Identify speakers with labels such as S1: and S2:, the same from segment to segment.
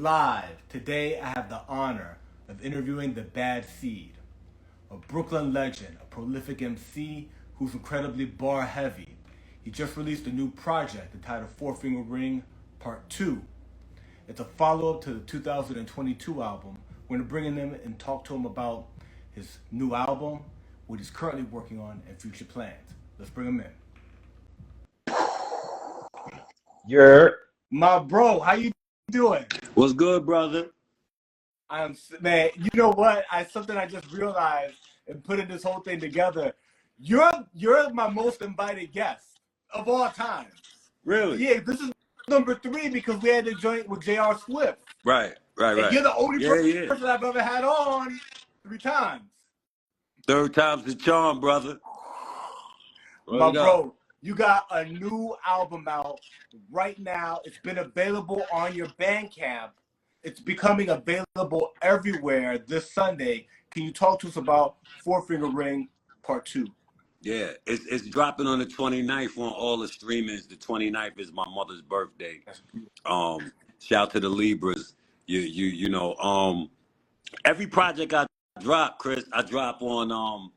S1: live. Today I have the honor of interviewing the Bad Seed, a Brooklyn legend, a prolific MC who's incredibly bar heavy. He just released a new project entitled Four Finger Ring Part 2. It's a follow-up to the 2022 album. We're going to bring him in and talk to him about his new album, what he's currently working on, and future plans. Let's bring him in.
S2: You're
S1: My bro, how you doing?
S3: What's good, brother?
S1: Man, you know what? Something I just realized in putting this whole thing together. You're my most invited guest of all time.
S3: Really?
S1: Yeah, this is number 3 because we had to joint with J.R. Swift.
S3: Right.
S1: And you're the only person I've ever had on 3 times.
S3: Third time's the charm, brother.
S1: My bro, you got a new album out right now. It's been available on your Bandcamp. It's becoming available everywhere this Sunday. Can you talk to us about Four Finger Ring Part 2?
S3: Yeah, it's dropping on the 29th on all the streamings. The 29th is my mother's birthday. Shout to the Libras. You know, every project I drop, Chris, I drop on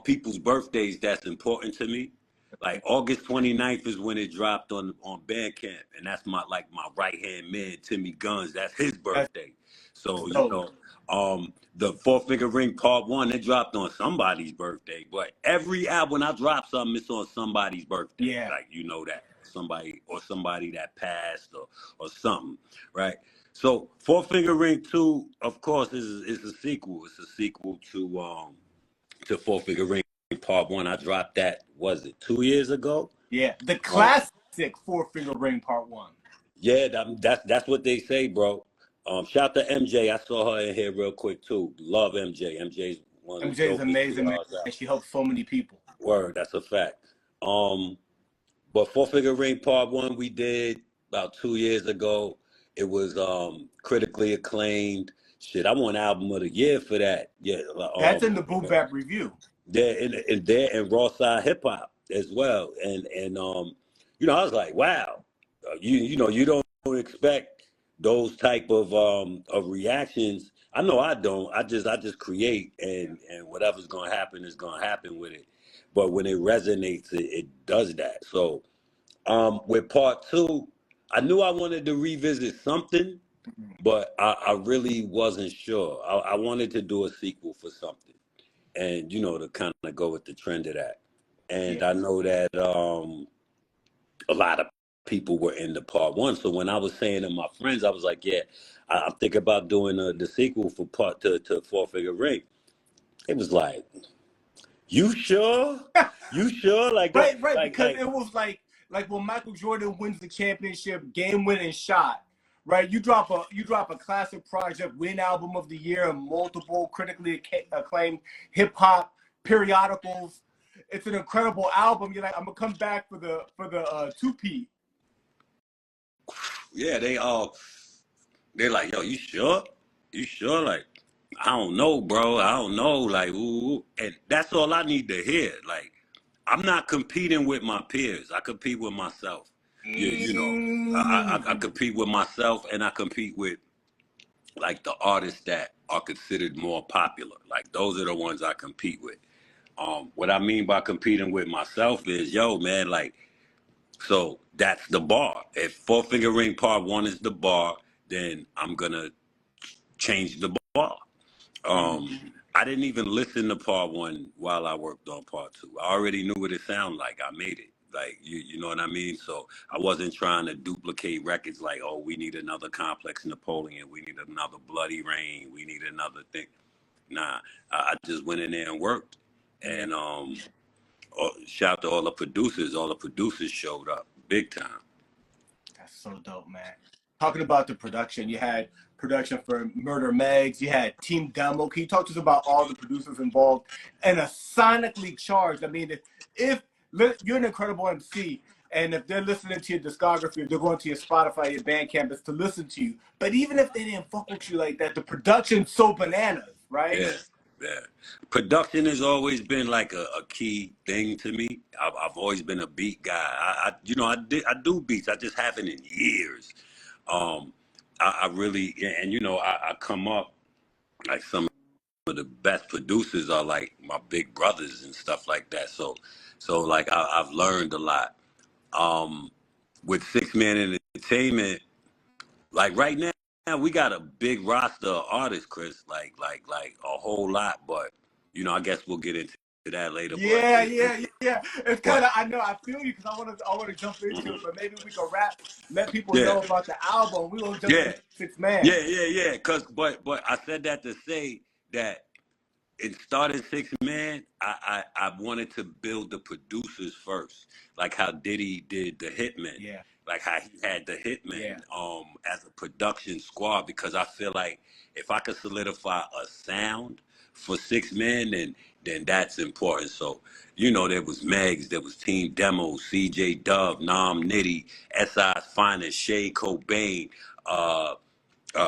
S3: people's birthdays that's important to me. Like August 29th is when it dropped on Bandcamp, and that's my right hand man, Timmy Guns. That's his birthday. So you know, the Four Finger Ring Part 1, it dropped on somebody's birthday. But every album when I drop something, it's on somebody's birthday.
S1: Yeah.
S3: Like you know that somebody that passed or something, right? So Four Finger Ring 2, of course, is a sequel. It's a sequel to Four Finger Ring Part 1. I dropped that, was it 2 years ago?
S1: Yeah, the classic Four Finger Ring Part 1.
S3: Yeah, that's what they say, bro. Shout to MJ. I saw her in here real quick too. Love MJ. MJ's one of the
S1: MJ's amazing, man. And she helps so many people.
S3: Word, that's a fact. But Four Finger Ring Part 1 we did about 2 years ago. It was critically acclaimed. Shit, I won Album of the Year for that. Yeah,
S1: that's in the Boom Bap Review.
S3: There and Raw Side Hip Hop as well. And you know, I was like, wow, you know, you don't expect those type of reactions. I know I don't. I just create, and whatever's gonna happen is gonna happen with it. But when it resonates, it does that. So with Part 2, I knew I wanted to revisit something, but I really wasn't sure. I wanted to do a sequel for something, and you know, to kind of go with the trend of that. And I know that a lot of people were in the Part 1. So when I was saying to my friends, I was like, yeah, I'm thinking about doing the sequel for Part 2 to Four Finger Ring. It was like, you sure? You sure? Like
S1: right, because it was like when Michael Jordan wins the championship, game-winning shot. Right, you drop a classic project, win Album of the Year, and multiple critically acclaimed hip hop periodicals. It's an incredible album. You're like, I'm gonna come back for the 2P.
S3: Yeah, they're like, yo, you sure? You sure? Like, I don't know, bro. I don't know. Like, ooh, and that's all I need to hear. Like, I'm not competing with my peers. I compete with myself. Yeah, you know, I compete with myself, and I compete with like the artists that are considered more popular. Like those are the ones I compete with. What I mean by competing with myself is, yo, man, like, so that's the bar. If Four Finger Ring Part 1 is the bar, then I'm gonna change the bar. I didn't even listen to Part 1 while I worked on Part 2. I already knew what it sounded like. I made it. Like, you know what I mean? So I wasn't trying to duplicate records like, oh, we need another Complex Napoleon. We need another Bloody Rain. We need another thing. Nah, I just went in there and worked. And shout to all the producers. All the producers showed up big time.
S1: That's so dope, man. Talking about the production, you had production for Murder Megs, you had Team Demo. Can you talk to us about all the producers involved and a sonically charged? I mean, if you're an incredible MC, and if they're listening to your discography, if they're going to your Spotify, your Bandcamp, it's to listen to you. But even if they didn't fuck with you like that, the production's so bananas, right?
S3: Yeah. Production has always been like a key thing to me. I've always been a beat guy. I do beats. I just haven't in years. I really, and you know, I come up like some of the best producers are like my big brothers and stuff like that. So like I've learned a lot. With Six Man Entertainment, like right now we got a big roster of artists, Chris, like a whole lot. But you know, I guess we'll get into that later. But
S1: Yeah, yeah, yeah. It's kind
S3: but
S1: of, I know, I feel you because I want to jump into it, but maybe we can let people
S3: yeah,
S1: know about the album. We gonna jump
S3: yeah,
S1: into Six Man.
S3: yeah. Cause but I said that to say that in starting Six Man, I wanted to build the producers first, like how Diddy did the Hitmen,
S1: Yeah,
S3: like how he had the
S1: yeah,
S3: Hitmen as a production squad, because I feel like if I could solidify a sound for Six Men, then that's important. So you know, there was Megs, there was Team Demo, CJ Dub, Nam Nitty, SI's Finest, Shay Cobain, uh,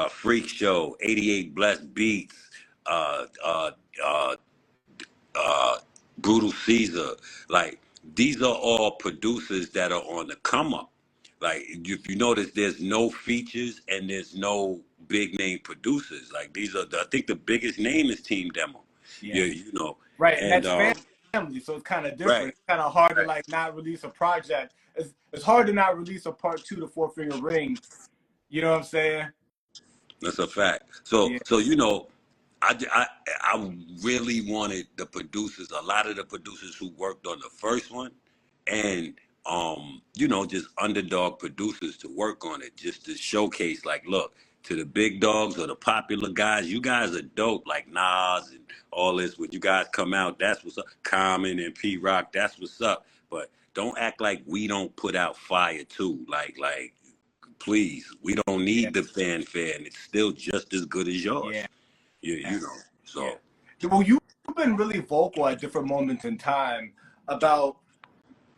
S3: Freak Show, 88 Blessed Beats, uh, uh, uh, uh, Brutal Caesar. Like, these are all producers that are on the come up. Like, if you notice, there's no features and there's no big name producers. Like, these are, I think the biggest name is Team Demo.
S1: yeah.
S3: Yeah, you know,
S1: Right, and
S3: and
S1: that's family, so it's kind of different.
S3: right,
S1: It's kind of hard to
S3: right.
S1: like not release a project. It's hard to not release a part two to Four Finger Ring. You know what I'm saying?
S3: That's a fact. So,
S1: Yeah,
S3: so you know, I really wanted the producers, a lot of the producers who worked on the first one, and you know, just underdog producers to work on it, just to showcase, like, look, to the big dogs or the popular guys, you guys are dope, like Nas and all this. When you guys come out, that's what's up. Common and P Rock, that's what's up. But don't act like we don't put out fire too. Like please, we don't
S1: yeah,
S3: need the fanfare, and it's still just as good as
S1: yeah,
S3: yours. You know.
S1: yeah.
S3: So
S1: Well, you've been really vocal at different moments in time about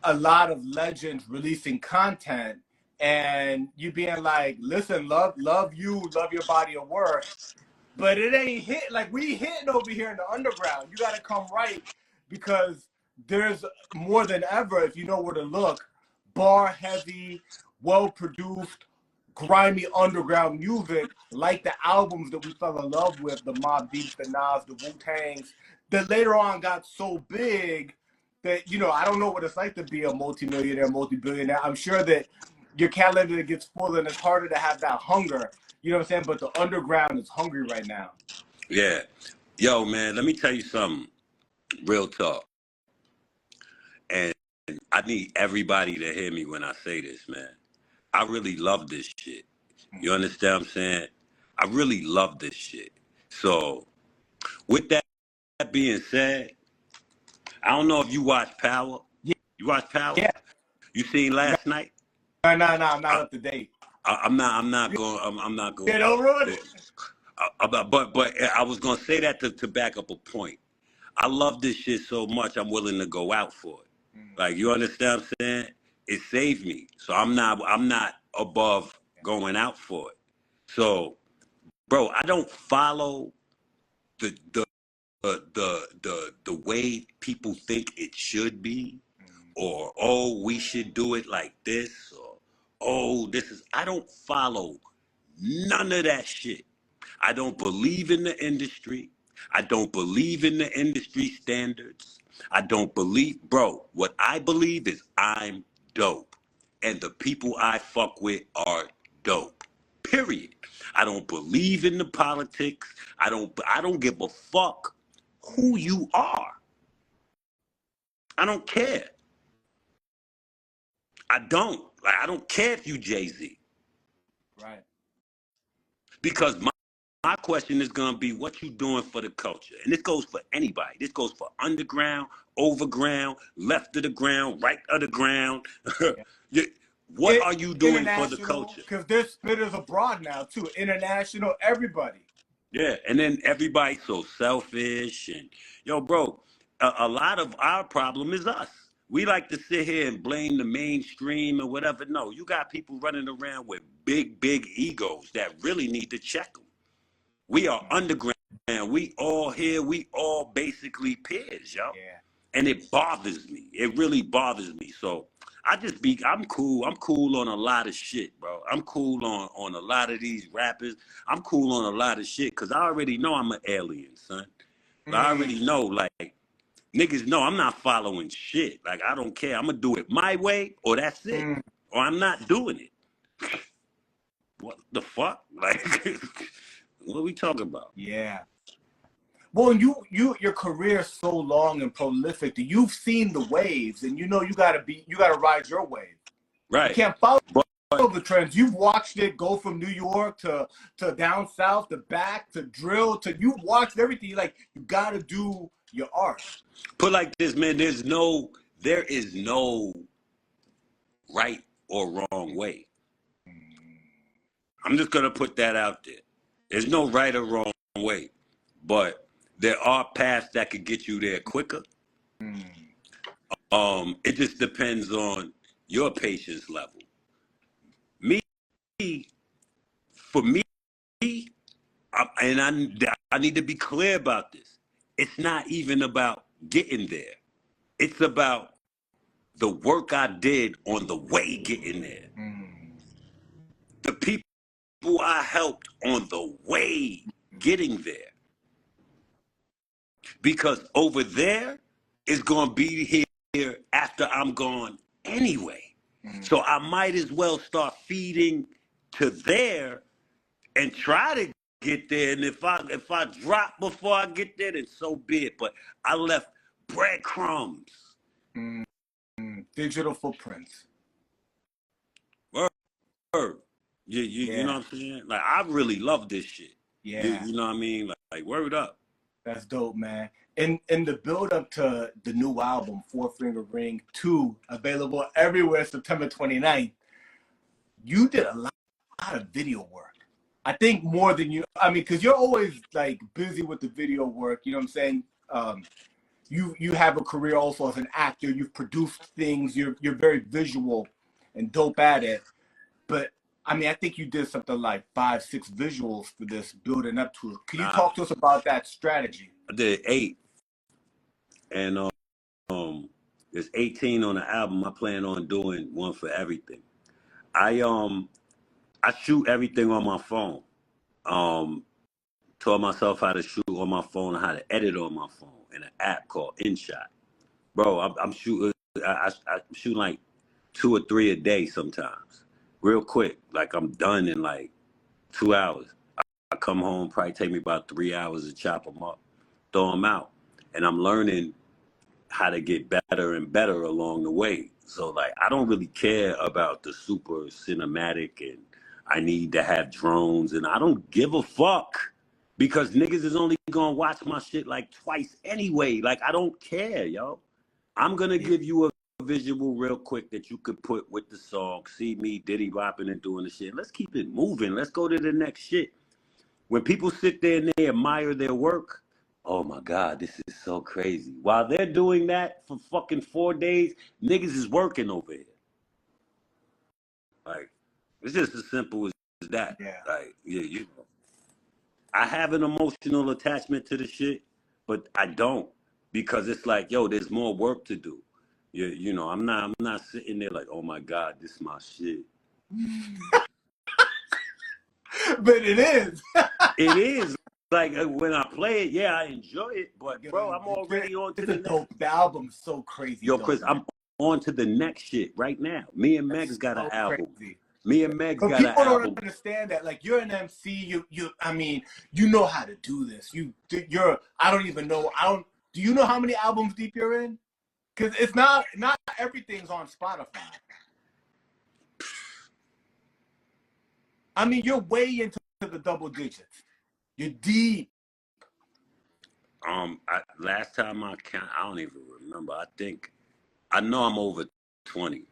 S1: a lot of legends releasing content, and you being like, "Listen, love you, love your body of work." But it ain't hit like we hitting over here in the underground. You got to come right because there's more than ever, if you know where to look, bar heavy, well produced, grimy underground music like the albums that we fell in love with, the Mobb Deeps, the Nas, the Wu Tangs, that later on got so big that, you know, I don't know what it's like to be a multimillionaire, multi-billionaire. I'm sure that your calendar gets full and it's harder to have that hunger. You know what I'm saying? But the underground is hungry right now.
S3: yeah, yo, man, let me tell you something. Real talk, and I need everybody to hear me when I say this, man. I really love this shit. You understand what I'm saying? I really love this shit. So, with that being said, I don't know if you watch Power.
S1: Yeah,
S3: You watch Power?
S1: yeah.
S3: You seen
S1: No,
S3: last night?
S1: no, I'm not
S3: I,
S1: up to date.
S3: I'm not going. I'm not going.
S1: Yeah, don't ruin it.
S3: But I was gonna say that to back up a point. I love this shit so much. I'm willing to go out for it. Like, you understand what I'm saying? It saved me, so I'm not above going out for it. So, bro, I don't follow the the the way people think it should be, or oh, we should do it like this, or oh, this is. I don't follow none of that shit. I don't believe in the industry. I don't believe in the industry standards. I don't believe, bro, what I believe is I'm dope. And the people I fuck with are dope. Period. I don't believe in the politics. I don't give a fuck who you are. I don't care. I don't. Like, I don't care if you Jay-Z.
S1: Right.
S3: Because my question is gonna be what you doing for the culture, and this goes for anybody. This goes for underground, overground, left of the ground, right of the ground.
S1: Yeah.
S3: What are you doing for the
S1: International,
S3: culture?
S1: because there's spitters abroad now too. International, everybody.
S3: Yeah, and then everybody's so selfish, and yo, bro, a lot of our problem is us. We like to sit here and blame the mainstream or whatever. No, you got people running around with big egos that really need to check them. We are underground. We all here. We all basically peers, yo.
S1: Yeah.
S3: And it bothers me. It really bothers me. So I'm cool. I'm cool on a lot of shit, bro. I'm cool on a lot of these rappers. I'm cool on a lot of shit because I already know I'm an alien, son. I already know, like, niggas know I'm not following shit. Like, I don't care. I'm gonna do it my way or that's it. Or I'm not doing it. What the fuck? Like, what are we talking about?
S1: Yeah. Well, your career is so long and prolific that you've seen the waves, and you know you gotta ride your wave. You
S3: Right.
S1: can't follow
S3: But
S1: the trends. You've watched it go from New York to down south to back to drill to you've watched everything. Like you gotta do your art.
S3: put like this, man, there is no right or wrong way. I'm just gonna put that out there. There's no right or wrong way, but there are paths that could get you there quicker. It just depends on your patience level. Me, for me, I need to be clear about this. It's not even about getting there. It's about the work I did on the way getting there. The people I helped on the way getting there. Because over there is going to be here after I'm gone anyway. So I might as well start feeding to there and try to get there. And if I drop before I get there, then so be it. But I left breadcrumbs.
S1: Digital footprints.
S3: Word. You know what I'm saying? Like, I really love this shit.
S1: Yeah.
S3: You know what I mean? Like word up.
S1: That's dope, man. In the build up to the new album, Four Finger Ring 2, available everywhere September 29th, you did a lot of video work. I think more than you, I mean, because you're always like busy with the video work, you know what I'm saying? You have a career also as an actor, you've produced things, you're very visual and dope at it. But I mean, I think you did something like 5-6 visuals for this building up to it. Can you talk to us about that strategy?
S3: I did 8. And there's 18 on the album. I plan on doing one for everything. I shoot everything on my phone. Taught myself how to shoot on my phone, how to edit on my phone in an app called InShot. Bro, I'm shooting. I shoot like 2 or 3 a day sometimes, real quick. Like I'm done in like 2 hours. I come home, probably take me about 3 hours to chop them up, throw them out, and I'm learning how to get better and better along the way. So like I don't really care about the super cinematic and I need to have drones and I don't give a fuck because niggas is only gonna watch my shit like twice anyway. Like I don't care, yo. I'm gonna give you a visual real quick that you could put with the song. See me diddy bopping and doing the shit. Let's keep it moving. Let's go to the next shit. When people sit there and they admire their work, oh my God, this is so crazy. While they're doing that for fucking 4 days, niggas is working over here. Like, it's just as simple as that.
S1: Yeah.
S3: Like, yeah, I have an emotional attachment to the shit, but I don't because it's like, yo, there's more work to do. You know, I'm not sitting there like, oh my God, this is my shit.
S1: But it is.
S3: It is. Like when I play it, yeah, I enjoy it, but bro, I'm already on to the next.
S1: Dope. The album's so crazy.
S3: Yo,
S1: dope,
S3: Chris,
S1: man.
S3: I'm on to the next shit right now. Me and Meg's got an album.
S1: Crazy.
S3: Me and Meg's
S1: But
S3: got an
S1: people
S3: album.
S1: don't understand that. Like you're an MC. I mean, you know how to do this. You're. I don't even know. Do you know how many albums deep you're in? Because it's not everything's on Spotify. I mean, you're way into the double digits. You're deep.
S3: Last time I count, I don't even remember. I know I'm over 20.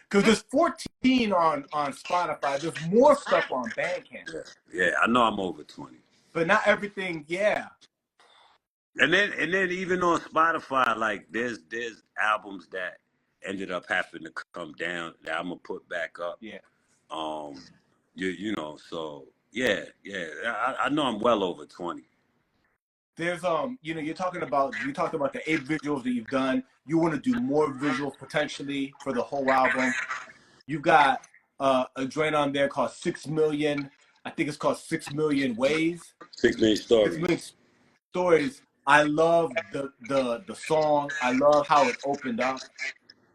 S1: Because there's 14 on Spotify. There's more stuff on Bandcamp.
S3: Yeah, I know I'm over 20.
S1: But not everything, yeah.
S3: And then even on Spotify, like there's albums that ended up having to come down that I'm gonna put back up.
S1: Yeah.
S3: You know, so yeah. I know I'm well over 20.
S1: there's you talked about the 8 visuals that you've done. You want to do more visuals potentially for the whole album. You've got a joint on there called 6 million. I think it's called 6 million Ways.
S3: 6 million
S1: 6 million
S3: stories.
S1: stories. I love the song. I love how it opened up.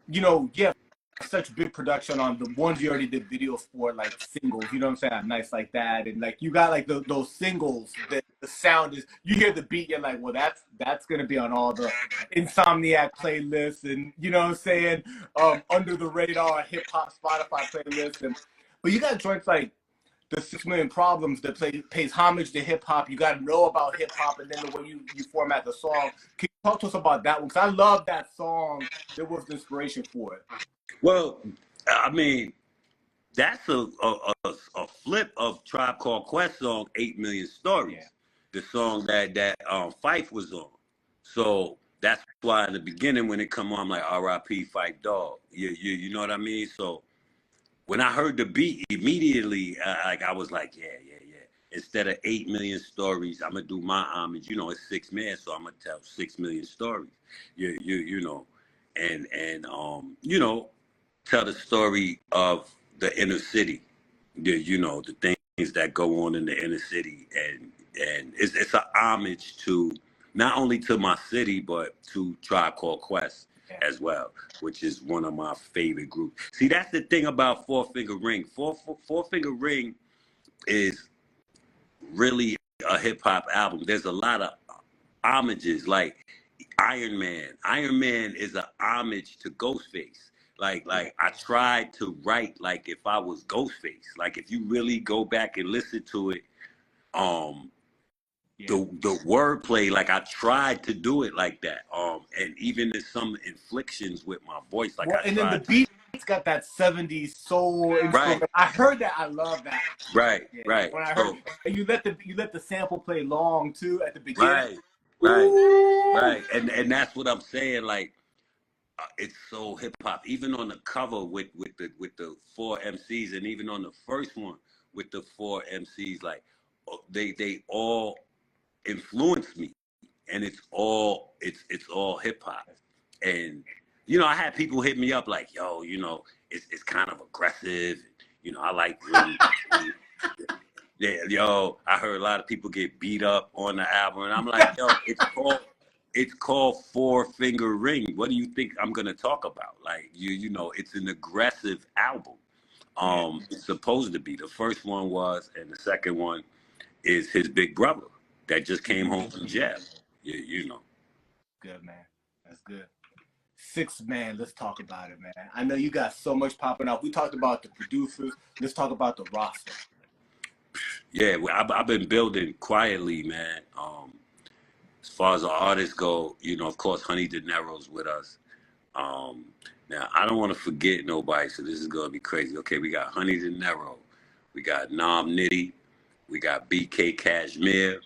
S1: You have such big production on the ones you already did videos for, like singles. You know what I'm saying? Nice Like That, and like you got like those singles that the sound is. You hear the beat, you're like, well, that's gonna be on all the Insomniac playlists, and you know what I'm saying, under the radar hip hop Spotify playlists, and but you got joints like the 6 million Problems that pays homage to hip hop. You got to know about hip hop, and then the way you format the song. Can you talk to us about that one? Because I love that song. There was inspiration for it.
S3: Well, I mean, that's a flip of Tribe Called Quest song, 8 Million Stories,
S1: Yeah.
S3: the song that Fife was on. So that's why in the beginning when it come on, I'm like, R.I.P. Fife Dog. You know what I mean? So when I heard the beat immediately, I was like, yeah. Instead of 8 million stories, I'm gonna do my homage. You know, it's 6 million, so I'm gonna tell 6 million stories. You know, and tell the story of the inner city. You know, the things that go on in the inner city, and it's an homage to not only to my city but to Tribe Called Quest as well, which is one of my favorite groups. See, that's the thing about Four Finger Ring. Four Finger Ring is really a hip hop album. There's a lot of homages, like Iron Man. Iron Man is an homage to Ghostface. Like I tried to write like if I was Ghostface. Like if you really go back and listen to it, the wordplay, like I tried to do it like that. And even in some inflections with my voice, like I
S1: and
S3: tried.
S1: then the beat's got that 70s soul instrument.
S3: Right.
S1: I heard that. I love that.
S3: Right.
S1: Yeah.
S3: Right.
S1: When I heard, and you let the sample play long too at the beginning.
S3: Right. And that's what I'm saying. Like it's so hip hop. Even on the cover with the four MCs, and even on the first one with the four MCs, like they all influenced me, and it's all hip hop. And I had people hit me up like, yo, it's kind of aggressive. I like really. Yeah, yo, I heard a lot of people get beat up on the album, and I'm like, yo, it's called Four Finger Ring. What do you think I'm gonna talk about? Like, it's an aggressive album. It's supposed to be. The first one was, and the second one is his big brother that just came home from jail. You know.
S1: Good, man. That's good. 6 Man, let's talk about it, man. I know you got so much popping up. We talked about the producers. Let's talk about the roster.
S3: Yeah, I've been building quietly, man. As far as the artists go, of course, Honey De Niro's with us. Now, I don't want to forget nobody, so this is going to be crazy. Okay, we got Honey De Niro. We got Nam Nitty. We got BK Cashmere.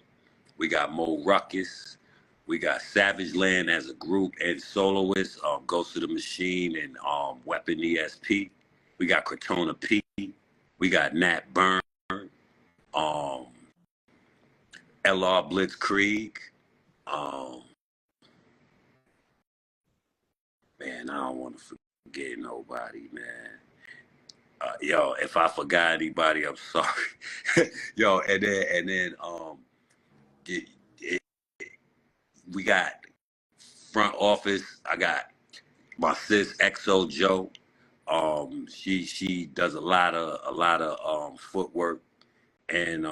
S3: We got Mo Ruckus. We got Savage Land as a group and soloist, Ghost of the Machine and Weapon ESP. We got Cortona P. We got Nat Byrne. LR Blitzkrieg. Man, I don't want to forget nobody, man. Yo, if I forgot anybody, I'm sorry. Yo, and then we got front office. I got my sis XO Joe. She does a lot of footwork, and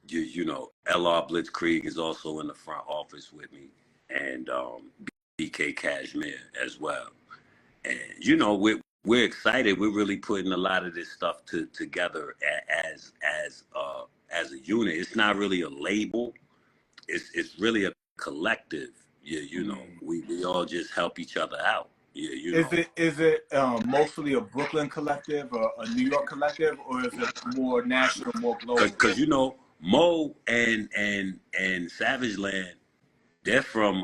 S3: LR Blitzkrieg is also in the front office with me, and BK Cashmere as well. And we're excited. We're really putting a lot of this stuff together as a unit. It's not really a label. It's really a collective. We all just help each other out.
S1: Is it mostly a Brooklyn collective or a New York collective, or is it more national, more global?
S3: Because Mo and Savage Land, they're from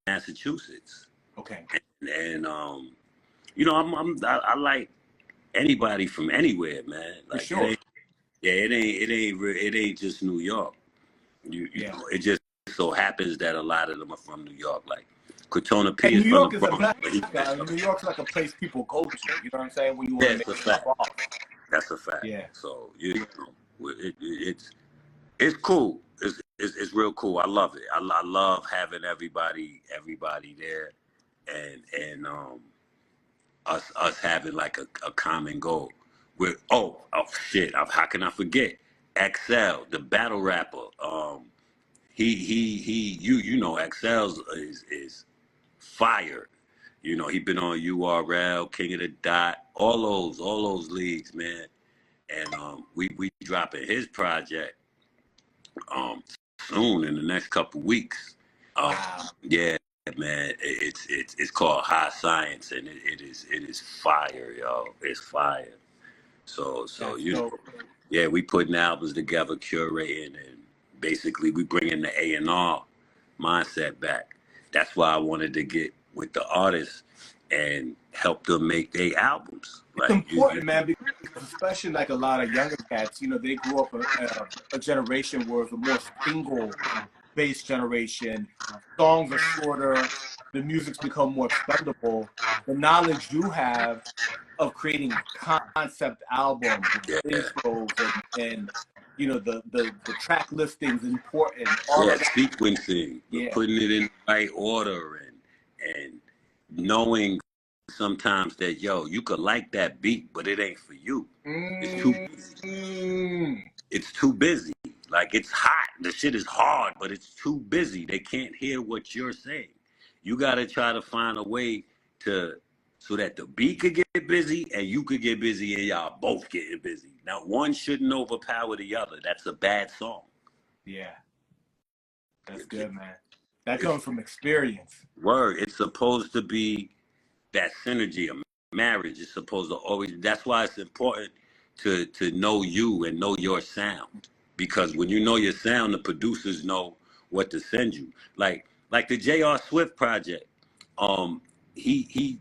S3: Massachusetts.
S1: Okay.
S3: And I like anybody from anywhere, man. Like,
S1: For sure.
S3: It ain't just New York. You know, it just so happens that a lot of them are from New York. Like Cortona P
S1: And
S3: is
S1: New
S3: from the
S1: York is a
S3: Bronx,
S1: mecca.
S3: but he's
S1: New York's like a place people go to. You know what I'm saying? When you want to
S3: that's
S1: make
S3: a
S1: stuff
S3: fact.
S1: off.
S3: That's a fact.
S1: Yeah.
S3: So it's cool. It's real cool. I love it. I love having everybody there, and us having like a common goal. With oh shit, how can I forget? XL, the battle rapper. He you know XL's is fire. You know, he been on URL, King of the Dot, all those leagues, man. And we dropping his project soon in the next couple weeks.
S1: Wow.
S3: Yeah, man, it's called High Science, and it is fire, yo. It's fire. So
S1: That's
S3: you know,
S1: dope.
S3: yeah, we putting albums together, curating, and basically we bringing the A&R mindset back. That's why I wanted to get with the artists and help them make their albums.
S1: It's
S3: Like
S1: important, man, because especially like a lot of younger cats, they grew up a generation where it was a more single-based generation. Songs are shorter. The music's become more expendable. The knowledge you have of creating concept albums with
S3: yeah,
S1: intros and the track listings important. All
S3: yeah,
S1: of that.
S3: sequencing,
S1: Yeah.
S3: putting it in the right order, and knowing sometimes that you could like that beat, but it ain't for you. It's too busy.
S1: Mm.
S3: It's too busy. Like it's hot. The shit is hard, but it's too busy. They can't hear what you're saying. You gotta try to find a way to so that the beat could get busy and you could get busy and y'all both getting busy. Now one shouldn't overpower the other. That's a bad song.
S1: Yeah. That's
S3: It's,
S1: good, man. That
S3: it's
S1: comes from experience.
S3: word. It's supposed to be that synergy of marriage. Is supposed to always. That's why it's important to know you and know your sound, because when you know your sound, the producers know what to send you. Like the J.R. Swift project, he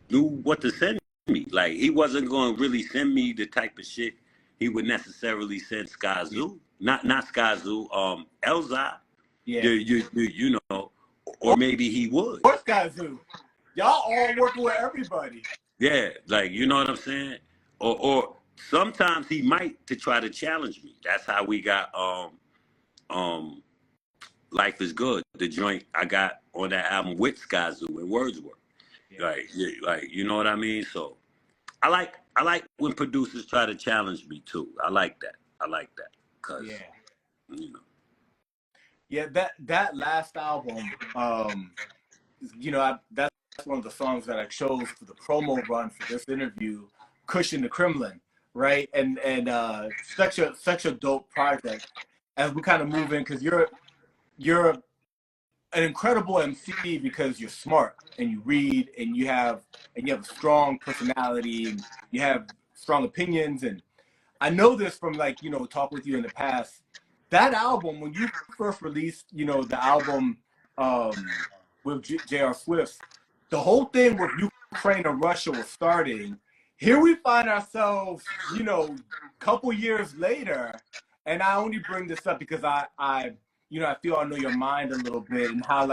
S3: knew what to send me. Like he wasn't going to really send me the type of shit he would necessarily send
S1: Yeah.
S3: Skyzoo. Not Skyzoo. Elzai.
S1: Yeah.
S3: You know, or maybe he would.
S1: Horse Kazoo. Y'all all working with everybody.
S3: Yeah, like you know what I'm saying? Or sometimes he might to try to challenge me. That's how we got um Life is Good, the joint I got on that album with Skyzoo and Wordsworth.
S1: Yeah.
S3: Like you know what I mean? So I like when producers try to challenge me too. I like that. Cause
S1: Yeah.
S3: you know.
S1: Yeah, that last album, that's one of the songs that I chose for the promo run for this interview, Cushion the Kremlin, right? And such a dope project as we kind of move in, because you're an incredible MC because you're smart and you read and you have a strong personality and you have strong opinions. And I know this from talk with you in the past. That album, when you first released, the album with J.R. Swift, the whole thing with Ukraine and Russia was starting. Here we find ourselves, a couple years later, and I only bring this up because I feel I know your mind a little bit and how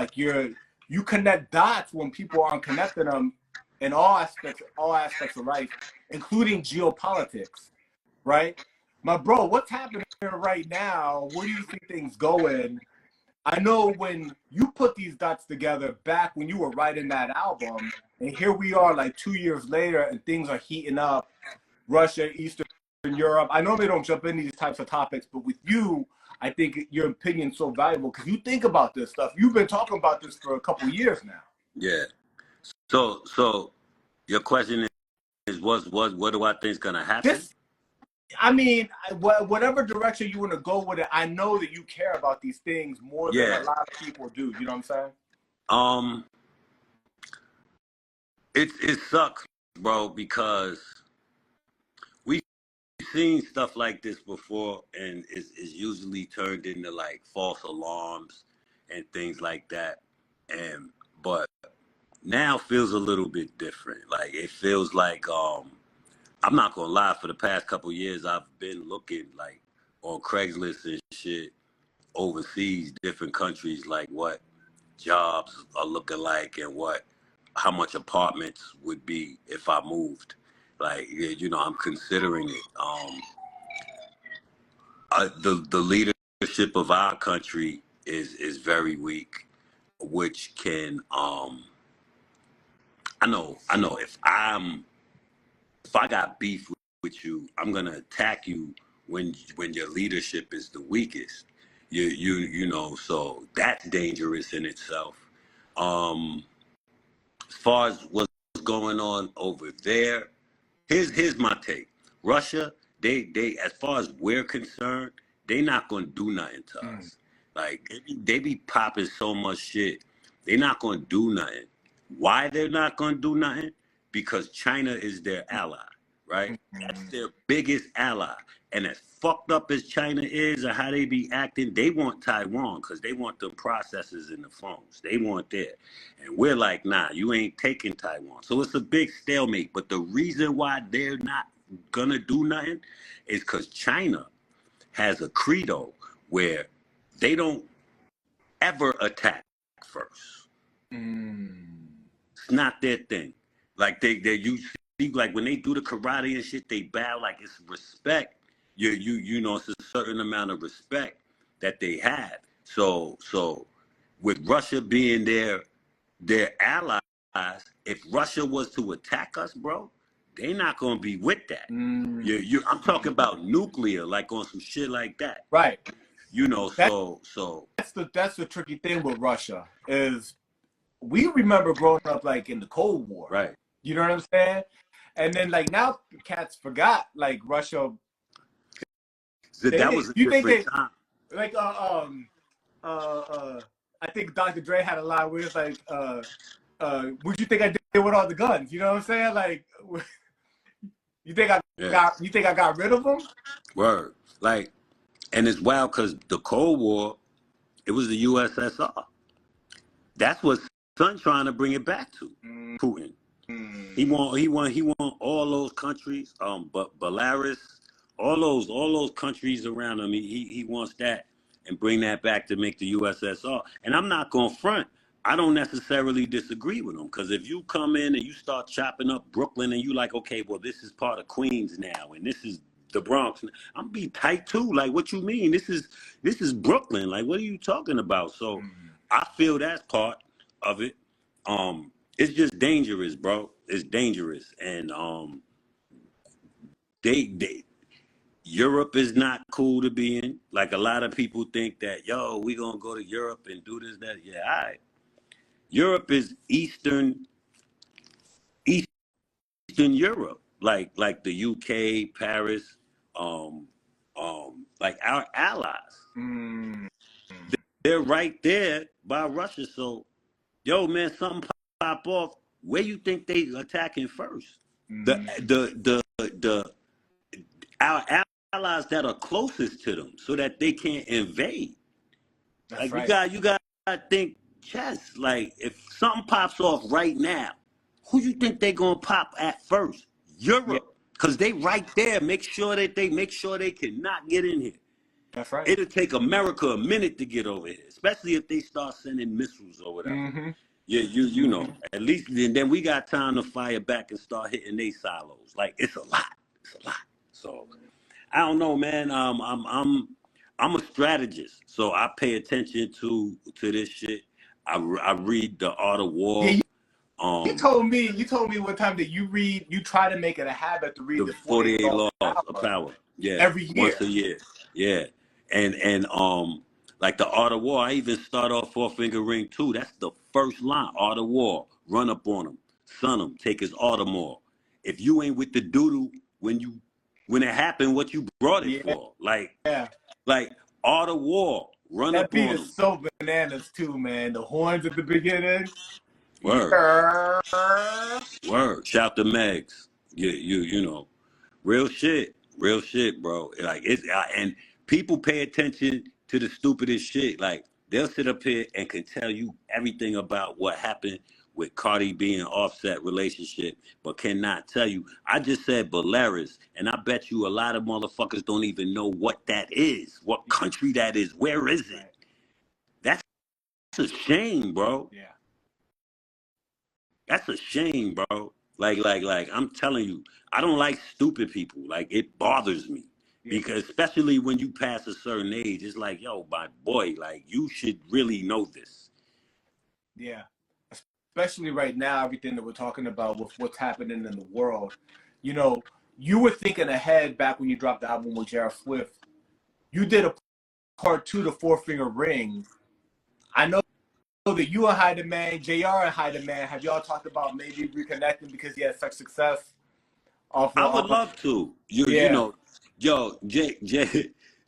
S1: you connect dots when people aren't connecting them in all aspects of life, including geopolitics, right? My bro, what's happening right now? Where do you see things going? I know when you put these dots together back when you were writing that album, and here we are like 2 years later and things are heating up, Russia, Eastern Europe. I normally don't jump into these types of topics, but with you, I think your opinion's so valuable because you think about this stuff. You've been talking about this for a couple of years now.
S3: Yeah. So your question is what do I think is gonna happen?
S1: Whatever direction you want to go with it, I know that you care about these things more than a lot of people do. You know what I'm saying?
S3: It sucks, bro, because we've seen stuff like this before, and it's usually turned into like false alarms and things like that. But now feels a little bit different. Like it feels like I'm not gonna lie. For the past couple years, I've been looking like on Craigslist and shit overseas, different countries, like what jobs are looking like and how much apartments would be if I moved. Like, you know, I'm considering it. The leadership of our country is very weak, which can I know if I got beef with you, I'm gonna attack you when your leadership is the weakest. You know, so that's dangerous in itself. Um, as far as what's going on over there, here's my take. Russia, they as far as we're concerned, they not gonna do nothing to us. Like they be popping so much shit. They not gonna do nothing. Why they're not gonna do nothing? Because China is their ally, right? That's their biggest ally. And as fucked up as China is or how they be acting, they want Taiwan because they want the processors in the phones. They want that. And we're like, nah, you ain't taking Taiwan. So it's a big stalemate. But the reason why they're not gonna do nothing is because China has a credo where they don't ever attack first. It's not their thing. Like you see, like when they do the karate and shit, they bow like it's respect. You know, it's a certain amount of respect that they have. So with Russia being their allies, if Russia was to attack us, bro, they not gonna be with that. I'm talking about nuclear, like on some shit like that.
S1: Right.
S3: You know, so
S1: that's the tricky thing with Russia is we remember growing up like in the Cold War.
S3: Right.
S1: You know what I'm saying? And then like now cats forgot like Russia.
S3: That was a different time.
S1: Like I think Dr. Dre had a line where it's like what you think I did with all the guns? You know what I'm saying? Like you think I got rid of them?
S3: Word. Like, and it's wild because the Cold War, it was the USSR. That's what Son trying to bring it back to. Putin. He want all those countries, but Belarus, all those countries around him. He wants that and bring that back to make the USSR. And I'm not gonna front. I don't necessarily disagree with him because if you come in and you start chopping up Brooklyn and you like, okay, well this is part of Queens now and this is the Bronx, I'm be tight too. Like, what you mean? This is Brooklyn. Like, what are you talking about? So I feel that's part of it. It's just dangerous, bro. It's dangerous, and Europe is not cool to be in. Like a lot of people think that, yo, we gonna go to Europe and do this, that. Yeah, all right. Europe is Eastern Europe, like the UK, Paris, like our allies. They're right there by Russia. So, yo, man, something pop off. Where you think they attacking first? Our allies that are closest to them, so that they can't invade.
S1: That's
S3: like
S1: right.
S3: you got to think chess. Like if something pops off right now, who you think they gonna pop at first? Europe, because they right there. Make sure they cannot get in here.
S1: That's right.
S3: It'll take America a minute to get over here, especially if they start sending missiles or whatever. Yeah, you know, at least then we got time to fire back and start hitting they silos. Like it's a lot. So I don't know, man. I'm a strategist, so I pay attention to this shit. I read The Art of War.
S1: Yeah, you told me one time that you try to make it a habit to read the 48 Laws
S3: of Power. Yeah,
S1: every year.
S3: Once a year. Yeah, and like The Art of War, I even start off Four Finger Ring 2. That's the first line. Art of War. Run up on him, son him, take his Audemars. If you ain't with the doodle when it happened, what you brought it for? Like Art of War. Run up on him. That beat is
S1: so bananas too, man. The horns at the beginning.
S3: Word. Shout to Megs. You know, real shit, bro. Like it's and people pay attention to the stupidest shit. Like They'll sit up here and can tell you everything about what happened with Cardi B and Offset relationship, but cannot tell you. I just said Belarus, and I bet you a lot of motherfuckers don't even know what that is, what country that is, where is it? That's a shame, bro.
S1: Yeah.
S3: That's a shame, bro. Like, I'm telling you, I don't like stupid people. Like, it bothers me.
S1: Yeah.
S3: Because especially when you pass a certain age, it's like, yo, my boy, like, you should really know this.
S1: Yeah. Especially right now, everything that we're talking about with what's happening in the world. You know, you were thinking ahead back when you dropped the album with J.R. Swift. You did a part 2 to Four Finger Ring. I know that you and High Demand, JR and High Demand, have y'all talked about maybe reconnecting because he had such success off
S3: I would
S1: of
S3: love to. You
S1: yeah.
S3: know, yo, JR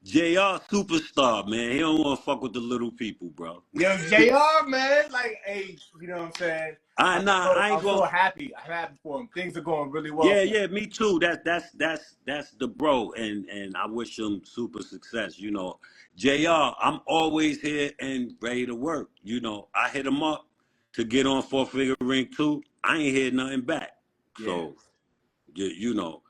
S3: superstar, man. He don't want to fuck with the little people, bro.
S1: Yo, JR, man, like, hey, you know what I'm saying?
S3: I ain't
S1: I'm so
S3: gonna.
S1: happy. I'm happy for him. Things are going really well
S3: Yeah,
S1: for him.
S3: yeah, me too. That's the bro, and I wish him super success. You know, Jr. I'm always here and ready to work. You know, I hit him up to get on Four Finger Ring 2. I ain't heard nothing back.
S1: Yeah.
S3: So, you know,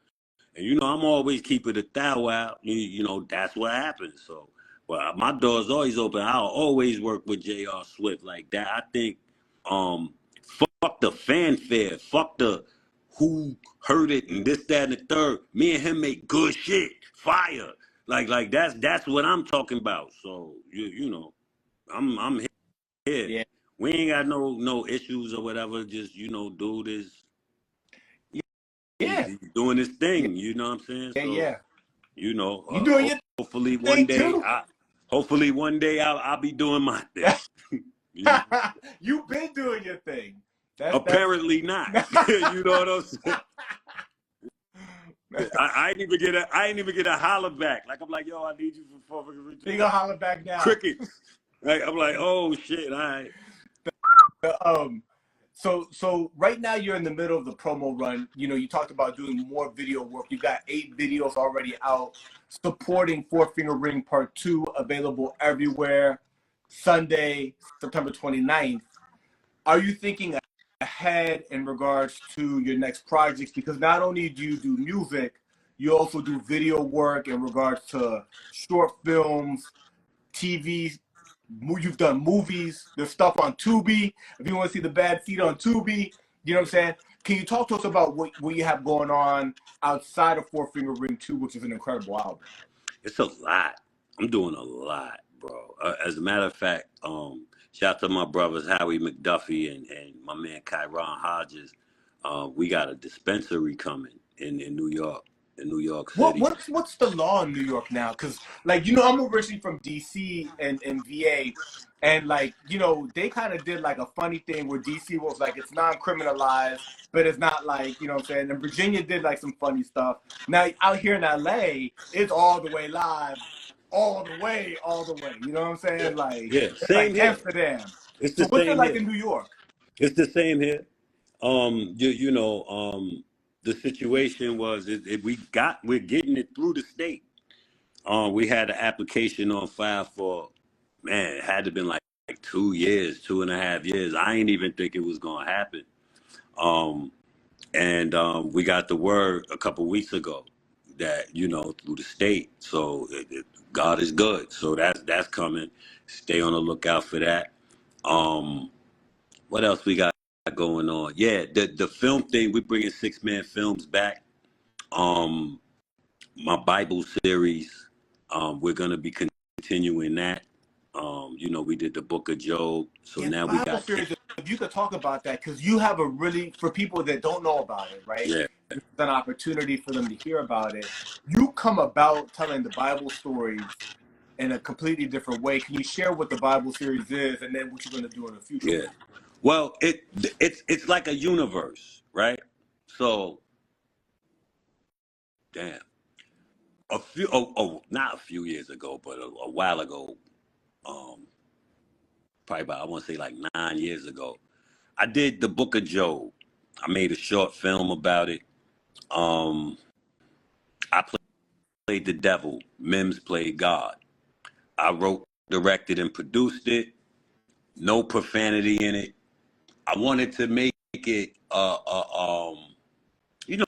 S3: and you know, I'm always keeping it thou out. You know, that's what happens. So, but my door's always open. I'll always work with J.R. Swift like that. I think, um, fuck the fanfare, fuck the who heard it and this, that, and the third. Me and him make good shit, fire. Like that's what I'm talking about. So you know, I'm here.
S1: Yeah.
S3: We ain't got no issues or whatever. Just dude is
S1: Yeah.
S3: he's doing his
S1: Yeah.
S3: thing. You know what I'm saying?
S1: Yeah.
S3: So
S1: Yeah. You doing your
S3: hopefully
S1: thing too?
S3: hopefully one day I'll be doing my thing. You know?
S1: You've been doing your thing. That's
S3: Apparently not. You know what I'm saying? I ain't even get a holler back. Like I'm like, yo, I need you for
S1: you gonna holler back now.
S3: crickets. Like I'm like, oh shit, all right.
S1: So right now you're in the middle of the promo run. You know, you talked about doing more video work. You've got 8 videos already out supporting Four Finger Ring Part 2, available everywhere. Sunday, September 29th. Are you thinking ahead in regards to your next projects? Because not only do you do music, you also do video work in regards to short films, TV. You've done movies. There's stuff on Tubi. If you want to see the bad seed on Tubi, you know what I'm saying? Can you talk to us about what you have going on outside of Four Finger Ring 2, which is an incredible album?
S3: It's a lot. I'm doing a lot, bro. As a matter of fact, shout out to my brothers Howie McDuffie and my man Kyron Hodges. We got a dispensary coming in New York, in New York City.
S1: What's the law in New York now? Because, like, I'm originally from DC and VA, and, like, they kind of did like a funny thing where DC was like, it's non-criminalized, but it's not like, you know what I'm saying? And Virginia did like some funny stuff. Now out here in LA, it's all the way live, all the way. You know what I'm saying? Like,
S3: Yeah,
S1: it's like
S3: same here.
S1: Amsterdam.
S3: It's the
S1: So what's it
S3: same
S1: like
S3: here.
S1: in New York?
S3: It's the same here. The situation was we're getting it through the state. We had an application on file for, man, it had to been like 2 years, 2.5 years. I ain't even think it was gonna happen. And we got the word a couple weeks ago that through the state. So God is good. So that's coming. Stay on the lookout for that. What else we got going on? Yeah, the film thing. We're bringing 6-man films back. My Bible series. We're gonna be continuing that. We did the Book of Job, so
S1: Yeah, the
S3: now we
S1: Bible
S3: got
S1: series, if you could talk about that, because you have a really, for people that don't know about it, right?
S3: yeah,
S1: This is an opportunity for them to hear about it. You come about telling the Bible stories in a completely different way. Can you share what the Bible series is and then what you're going to do in the future
S3: yeah.
S1: with it?
S3: Well, it's like a universe, right? So, damn, not a few years ago, but a while ago, probably about I want to say like 9 years ago, I did the Book of Job. I made a short film about it. Um, I played the devil. Mims played God. I wrote directed and produced it. No profanity in it. I wanted to make it you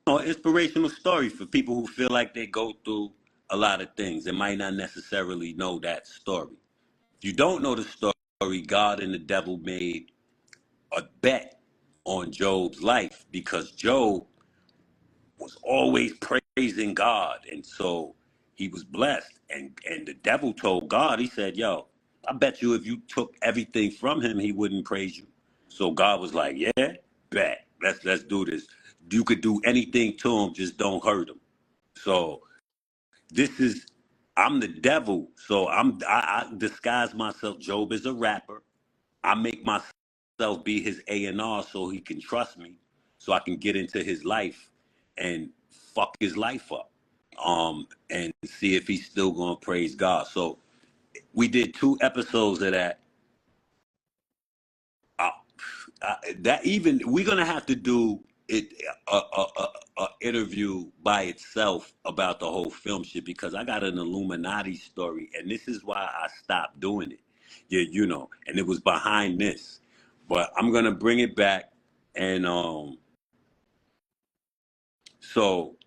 S3: know, inspirational story for people who feel like they go through a lot of things and might not necessarily know that story. If you don't know the story, God and the devil made a bet on Job's life because Job was always praising God, and so he was blessed. And the devil told God, he said, "Yo, I bet you if you took everything from him, he wouldn't praise you." So God was like, "Yeah, bet. Let's do this. You could do anything to him, just don't hurt him." So this is, I'm the devil, so I disguise myself. Job is a rapper. I make myself be his A&R so he can trust me, so I can get into his life and fuck his life up, and see if he's still gonna praise God. So we did 2 episodes of that. Uh, that even we're gonna have to do it a interview by itself about the whole film shit because I got an Illuminati story, and this is why I stopped doing it. Yeah, you know, and it was behind this, but I'm gonna bring it back, and so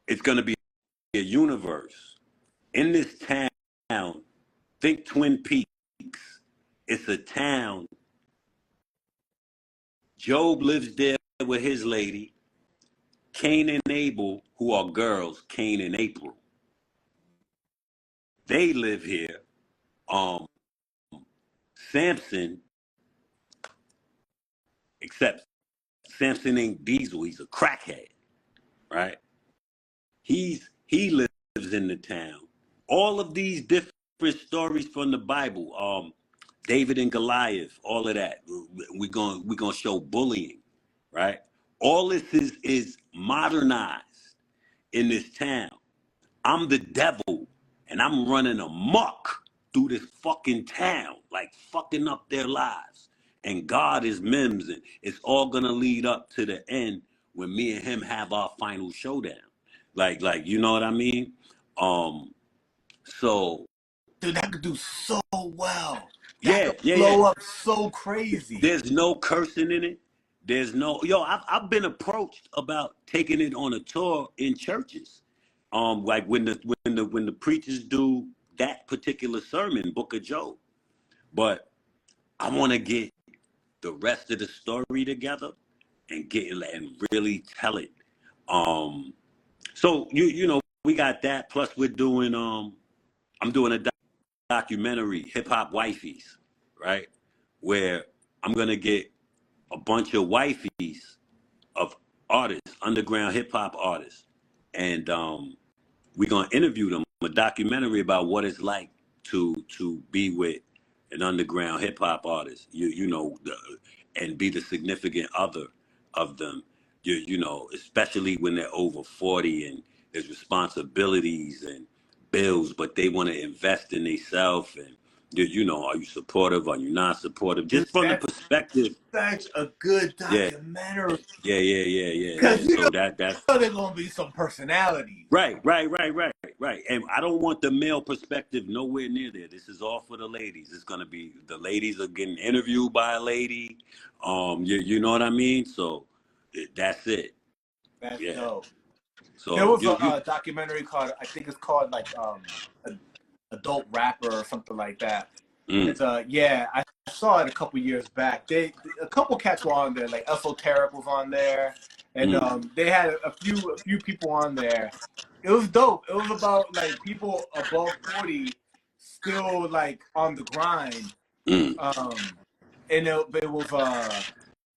S3: it's gonna be a universe in this town. Think Twin Peaks. It's a town. Job lives there with his lady. Cain and Abel, who are girls, Cain and April, they live here. Um, Samson, except Samson ain't Diesel, he's a crackhead, right? He lives in the town. All of these different stories from the Bible, David and Goliath, all of that. We're gonna show bullying, right? All this is modernized in this town. I'm the devil, and I'm running amok through this fucking town, like fucking up their lives. And God is Mims, and it's all gonna lead up to the end when me and him have our final showdown. Like you know what I mean? So
S1: Dude, that could do so well. That
S3: yeah,
S1: could
S3: yeah,
S1: blow
S3: yeah.
S1: up so crazy.
S3: There's no cursing in it. There's no I've been approached about taking it on a tour in churches. Like when the preachers do that particular sermon, Book of Job. But I want to get the rest of the story together and really tell it. So you know we got that. Plus we're doing I'm doing a documentary, Hip Hop Wifeys, right? Where I'm gonna get a bunch of wifeys of artists, underground hip hop artists, and we're gonna interview them. A documentary about what it's like to be with an underground hip hop artist. You know, and be the significant other of them. You know, especially when they're over 40 and there's responsibilities and bills, but they want to invest in themselves. And you know, are you supportive? Are you not supportive?
S1: Dude,
S3: Just from the
S1: that's
S3: perspective.
S1: such a good
S3: Yeah,
S1: documentary.
S3: yeah.
S1: Because you
S3: So
S1: know
S3: that's
S1: there's going to be some personalities.
S3: right. And I don't want the male perspective nowhere near there. This is all for the ladies. It's gonna be the ladies are getting interviewed by a lady. You know what I mean? So that's it.
S1: That's
S3: Yeah.
S1: dope. There
S3: So
S1: was
S3: you
S1: a documentary called, I think it's called like Adult Rapper or something like that.
S3: mm,
S1: It's yeah, I saw it a couple years back. A couple cats were on there, like Esoteric was on there, and
S3: mm,
S1: they had a few people on there. It was dope. It was about like people above 40 still like on the grind.
S3: mm,
S1: Um, and it was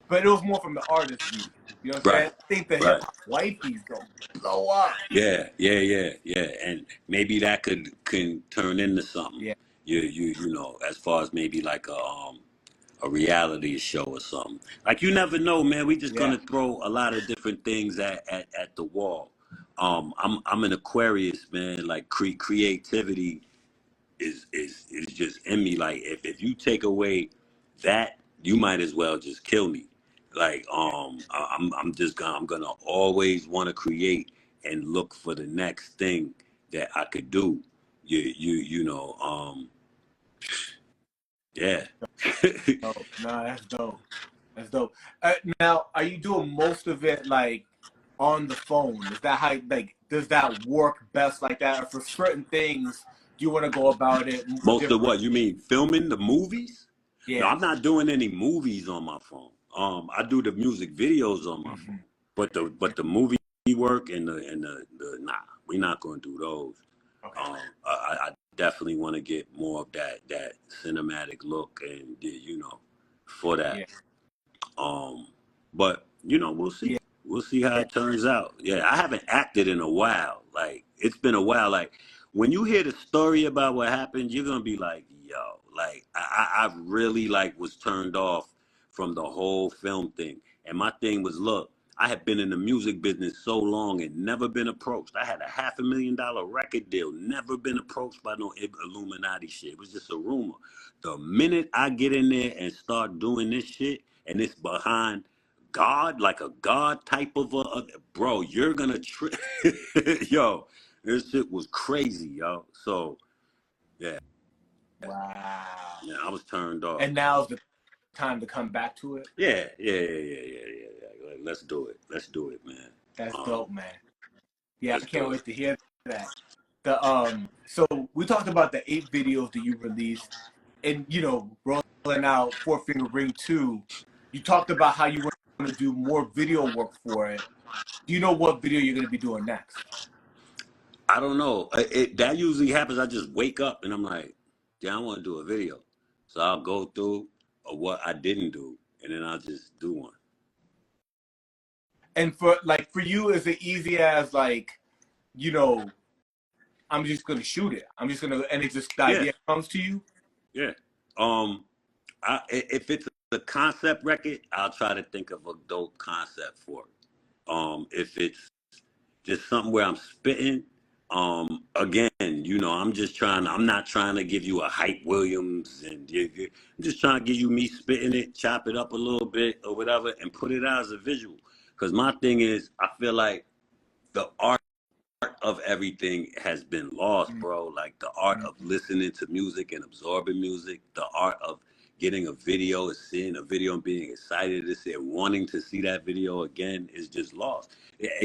S1: but it was more from the artist view. You know what I'm saying?
S3: right,
S1: I think the hip
S3: right.
S1: hop wifey's gonna blow up.
S3: Yeah. And maybe that can turn into something.
S1: Yeah,
S3: You know, as far as maybe like a reality show or something. Like you never know, man. We just
S1: yeah.
S3: gonna throw a lot of different things at the wall. I'm an Aquarius, man. Like creativity is just in me. Like if you take away that, you might as well just kill me. Like I'm gonna always want to create and look for the next thing that I could do. You know. Yeah.
S1: Oh, no, that's dope. That's dope. Now, are you doing most of it like on the phone? Is that how like does that work best like that? Or for certain things, do you want to go about it
S3: Most of
S1: different?
S3: what? You mean filming the movies? No,
S1: Yeah.
S3: I'm not doing any movies on my phone. I do the music videos on my phone.
S1: Hmm.
S3: But the movie work and the nah, we're not gonna do those.
S1: Okay.
S3: I definitely want to get more of that cinematic look and for that.
S1: Yeah.
S3: But we'll see.
S1: Yeah.
S3: We'll see how
S1: Yeah.
S3: it turns out. Yeah, I haven't acted in a while. Like it's been a while. Like when you hear the story about what happened, you're gonna be like, yo, like I really like was turned off from the whole film thing. And my thing was, look, I had been in the music business so long and never been approached. I had a $500,000 record deal, never been approached by no Illuminati shit. It was just a rumor. The minute I get in there and start doing this shit, and it's behind God, like a God type of bro, you're gonna trip. Yo, this shit was crazy, yo. So yeah,
S1: Wow.
S3: yeah, I was turned off.
S1: And now's the time to come back to it.
S3: Yeah. Let's do it. Let's do it, man.
S1: That's
S3: Um,
S1: dope, man. Yeah, I
S3: let's
S1: can't
S3: do it.
S1: wait to hear that. So we talked about the 8 videos that you released, and rolling out Four Finger Ring 2. You talked about how you want to do more video work for it. Do you know what video you're going to be doing next?
S3: I don't know. That usually happens. I just wake up and I'm like, yeah, I want to do a video. So I'll go through what I didn't do, and then I'll just do one.
S1: And for you, is it easy as like, you know, I'm just going to shoot it. I'm just going to, and it just the
S3: Yeah,
S1: idea comes to you.
S3: yeah. Um, if it's a concept record, I'll try to think of a dope concept for it. If it's just something where I'm spitting, again, I'm not trying to give you a Hype Williams, and I'm just trying to give you me spitting it, chop it up a little bit or whatever, and put it out as a visual. Because my thing is, I feel like the art of everything has been lost, bro. Like the art of listening to music and absorbing music, the art of getting a video and seeing a video and being excited to see it, wanting to see that video again is just lost.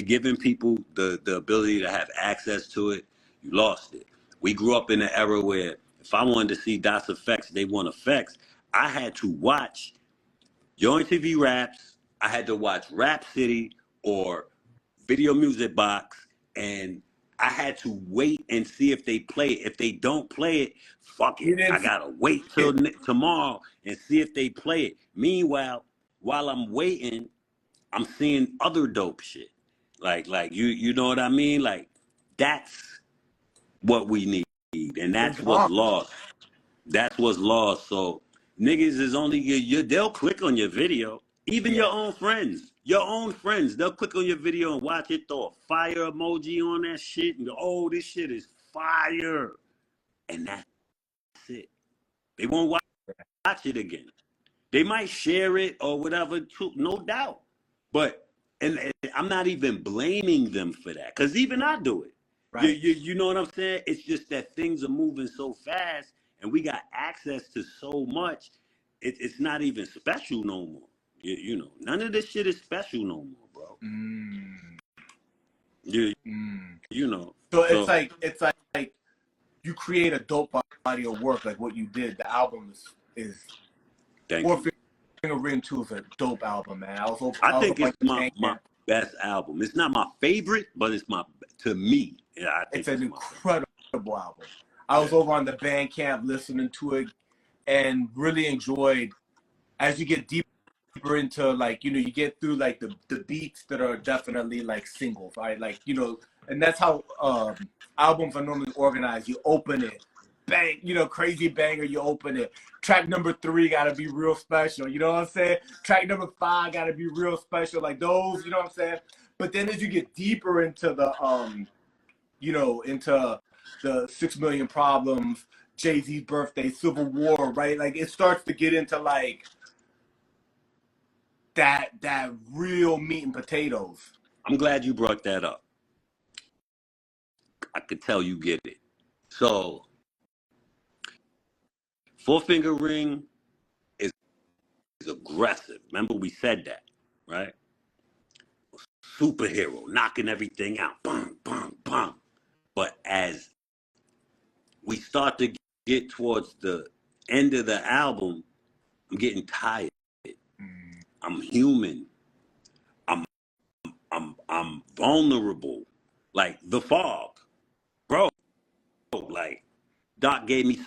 S3: Giving people the ability to have access to it, you lost it. We grew up in an era where if I wanted to see Dots Effects, they want effects. I had to watch Yo MTV Raps. I had to watch Rap City or Video Music Box, and I had to wait and see if they play it. If they don't play it, fuck
S1: You
S3: it.
S1: didn't
S3: I
S1: see
S3: gotta wait till
S1: it,
S3: tomorrow and see if they play it. Meanwhile, while I'm waiting, I'm seeing other dope shit. Like you know what I mean? Like that's what we need, and
S1: the
S3: that's what's
S1: genre.
S3: lost. That's what's lost. So niggas is only they'll click on your video. Even
S1: Yeah.
S3: your own friends, they'll click on your video and watch it, throw a fire emoji on that shit, and go, "Oh, this shit is fire," and that's it. They won't watch it again. They might share it or whatever, too, no doubt. But and I'm not even blaming them for that, because even I do it.
S1: Right.
S3: You know what I'm saying? It's just that things are moving so fast, and we got access to so much. It's not even special no more. None of this shit is special no more, bro.
S1: Mm,
S3: You
S1: mm.
S3: you know.
S1: So
S3: So
S1: it's like you create a dope body of work like what you did. The album is
S3: thank
S1: Four
S3: you.
S1: Finger Ring 2 is a dope album, man.
S3: I
S1: I was
S3: think
S1: over
S3: it's
S1: on the
S3: my
S1: Bandcamp.
S3: best album. It's not my favorite, but it's my to me. Yeah, I
S1: It's
S3: think
S1: an
S3: it's my best.
S1: incredible album. I
S3: Yeah.
S1: was over on the Bandcamp listening to it and really enjoyed as you get deeper into like you get through like the beats that are definitely like singles, right? Like and that's how albums are normally organized. You open it, bang, crazy banger. You open it. Track number 3 got to be real special. You know what I'm saying? Track number 5 got to be real special. Like those, you know what I'm saying? But then as you get deeper into into the 6 Million Problems, Jay-Z's Birthday, Civil War, right? Like it starts to get into like that real meat and potatoes.
S3: I'm glad you brought that up. I could tell you get it. So Four Finger Ring is aggressive. Remember we said that, right? Superhero, knocking everything out. Bang, bang, bang. But as we start to get towards the end of the album, I'm getting tired. I'm human. I'm vulnerable. Like The Fog. Bro, like Doc gave me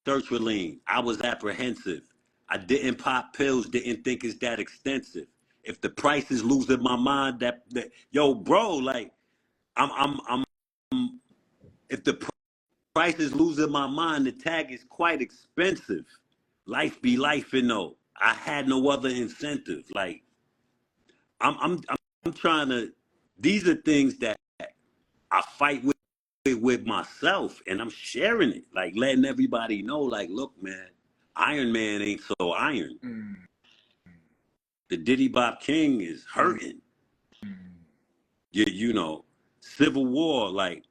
S3: sertraline. I was apprehensive. I didn't pop pills, didn't think it's that extensive. If the price is losing my mind, that yo, bro, like I'm if the price is losing my mind, the tag is quite expensive. Life be life, you know. I had no other incentive. Like I'm trying to. These are things that I fight with myself, and I'm sharing it, like letting everybody know, like, look, man, Iron Man ain't so iron. The Diddy Bop King is hurting. You know, Civil War, like,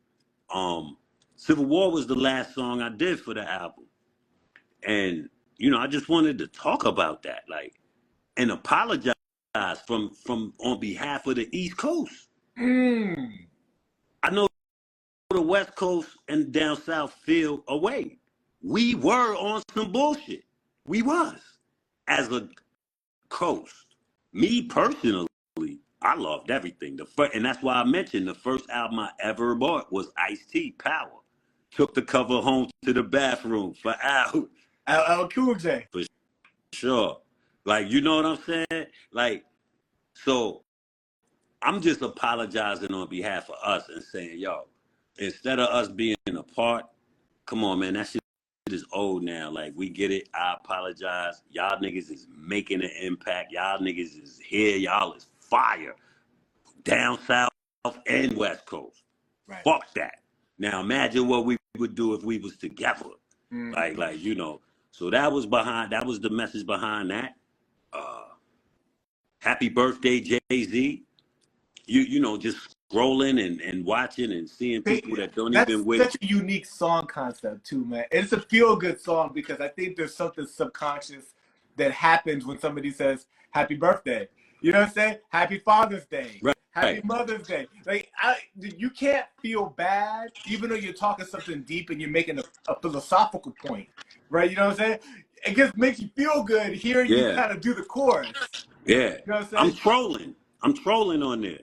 S3: Civil War was the last song I did for the album, and you know, I just wanted to talk about that, like, and apologize from on behalf of the East Coast. I know the West Coast and down South feel away. We were on some bullshit. We was. As a coast. Me personally, I loved everything. And that's why I mentioned the first album I ever bought was Ice-T, Power. Took the cover home to the bathroom for Al.
S1: LL Cool J.
S3: For sure. Like, you know what I'm saying? Like, so I'm just apologizing on behalf of us and saying, yo, instead of us being apart, come on, man, that shit is old now. Like, we get it. I apologize. Y'all niggas is making an impact. Y'all niggas is here. Y'all is fire. Down South and West Coast.
S1: Right.
S3: Fuck that. Now imagine what we would do if we was together. Like, you know. So that was the message behind that. Happy birthday, Jay-Z. You know, just scrolling and watching and seeing people that don't even wish.
S1: That's such a unique song concept too, man. It's a feel-good song because I think there's something subconscious that happens when somebody says happy birthday. You know what I'm saying? Happy Father's Day.
S3: Right.
S1: Happy Mother's Day. Like, you can't feel bad even though you're talking something deep and you're making a philosophical point, right? You know what I'm saying? It just makes you feel good hearing you kind of do the chorus.
S3: Yeah.
S1: You know what I'm saying?
S3: I'm trolling on there.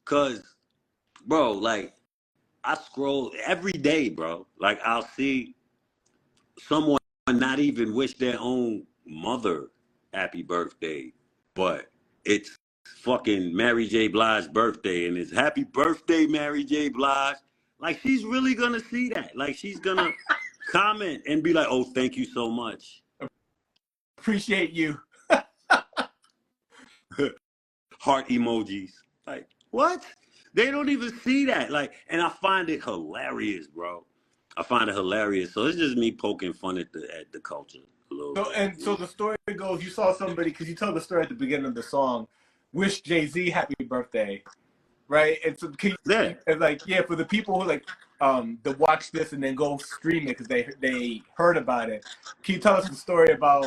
S3: Cause, bro, like, I scroll every day, bro. Like, I'll see someone not even wish their own mother happy birthday, but it's fucking Mary J. Blige's birthday, and it's happy birthday, Mary J. Blige. Like, she's really gonna see that. Like, she's gonna comment and be like, oh, thank you so much.
S1: Appreciate you.
S3: Heart emojis. Like, what? They don't even see that. Like, and I find it hilarious, bro. I find it hilarious. So it's just me poking fun at the culture a little bit.
S1: So the story goes, you saw somebody, because you told the story at the beginning of the song, wish Jay-Z happy birthday, right? And so for the people who that watch this and then go stream it because they heard about it, can you tell us the story about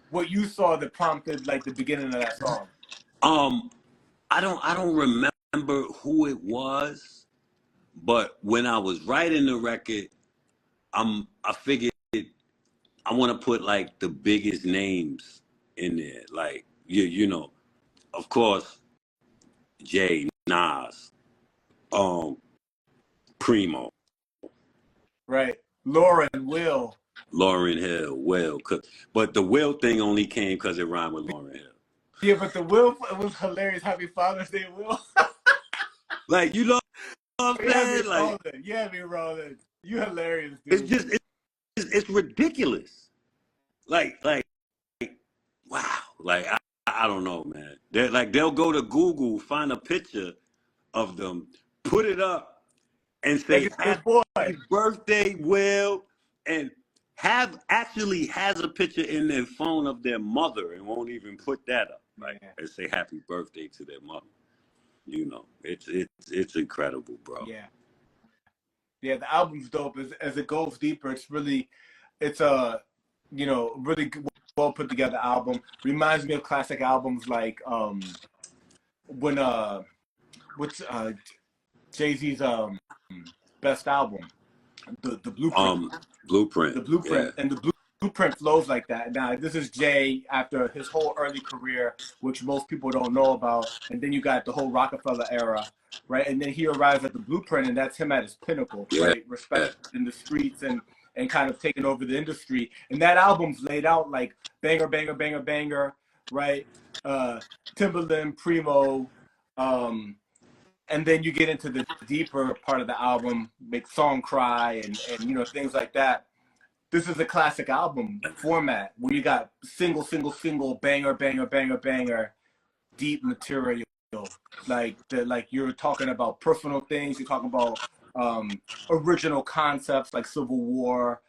S1: what you saw that prompted like the beginning of that song?
S3: I don't remember who it was, but when I was writing the record, I figured I want to put like the biggest names in there, like you know, of course, Jay, Nas, Primo,
S1: right? Lauryn
S3: Hill, Will, but the Will thing only came because it rhymed with Lauryn Hill.
S1: Yeah, but the Will was hilarious. Happy Father's Day, Will.
S3: Like, you know what I'm saying? Like,
S1: yeah, me rolling. You hilarious, dude.
S3: It's ridiculous. Like, wow. Like, I don't know, man. They'll go to Google, find a picture of them, put it up, and say happy birthday, Will, and has a picture in their phone of their mother and won't even put that up, right? And say happy birthday to their mother. You know, it's incredible, bro.
S1: Yeah, the album's dope. As it goes deeper, it's really It's a, really well put together album. Reminds me of classic albums like when what's Jay-Z's best album, the Blueprint.
S3: Blueprint.
S1: The
S3: Yeah.
S1: Blueprint, and the Blueprint flows like that. Now, this is Jay after his whole early career, which most people don't know about, and then you got the whole Rockefeller era, right? And then he arrives at the Blueprint, and that's him at his pinnacle,
S3: Yeah.
S1: right? Respect in the streets and kind of taking over the industry. And that album's laid out like banger, banger, banger, banger, right? Timbaland, Primo, and then you get into the deeper part of the album, make song cry and things like that. This is a classic album format where you got single, banger, banger, banger, banger, deep material. Like you're talking about personal things. You're talking about original concepts like Civil War,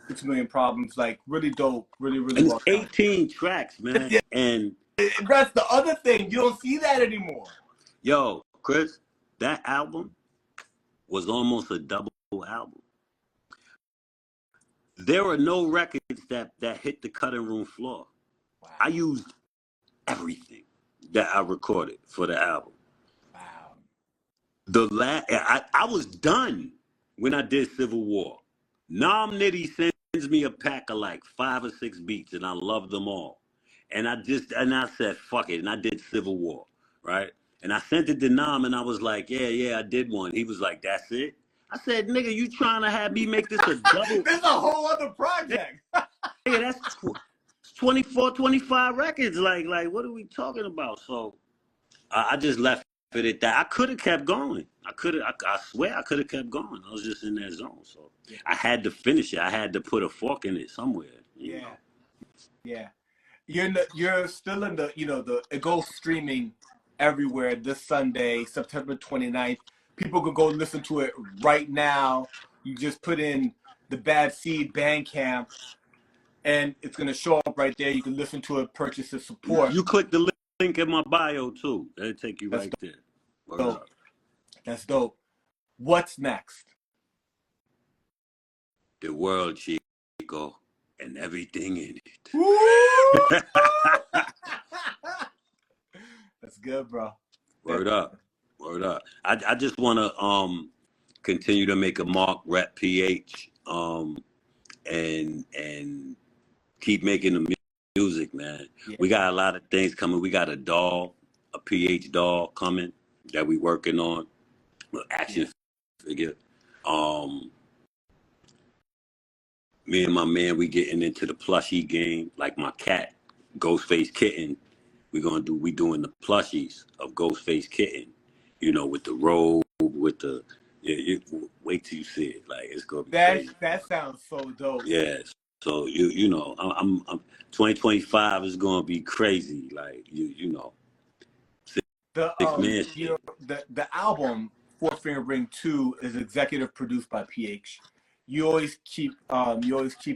S1: 6 Million Problems. Like really dope, really, really
S3: And
S1: well
S3: it's
S1: done.
S3: 18 tracks, man.
S1: Yeah,
S3: And
S1: that's the other thing. You don't see that anymore.
S3: yo, Chris, that album was almost a double album. There are no records that hit the cutting room floor.
S1: Wow.
S3: I used everything that I recorded for the album.
S1: Wow.
S3: I was done when I did Civil War. Nam Nitty sends me a pack of like 5 or 6 beats, and I love them all. And I said, fuck it, and I did Civil War, right? And I sent it to Nam, and I was like, yeah, I did one. He was like, that's it? I said, nigga, you trying to have me make this a double?
S1: This is a whole other project.
S3: Nigga, that's 24, 25 records. Like, what are we talking about? So I just left it at that. I could have kept going. I swear I could have kept going. I was just in that zone. So
S1: yeah.
S3: I had to finish it. I had to put a fork in it somewhere. You know?
S1: Yeah. You're still in it goes streaming everywhere this Sunday, September 29th. People could go listen to it right now. You just put in the Bad Seed Bandcamp, and it's gonna show up right there. You can listen to it, purchase it, support.
S3: You click the link in my bio too. That'll take you right there.
S1: Dope. That's dope. What's next?
S3: The world, Chico, and everything in it.
S1: That's good, bro.
S3: Word up. I just want to continue to make a mark, rep PH, and keep making the music, man. Yeah. We got a lot of things coming. We got a PH doll coming that we working on. Action figure. Me and my man, we getting into the plushie game. Like my cat, Ghostface Kitten. We doing the plushies of Ghostface Kitten. With the robe, with the wait till you see it. Like it's gonna be crazy.
S1: That sounds so dope.
S3: Yeah. So I'm 2025 is gonna be crazy. Like
S1: the album Four Finger Ring 2 is executive produced by PH. You always keep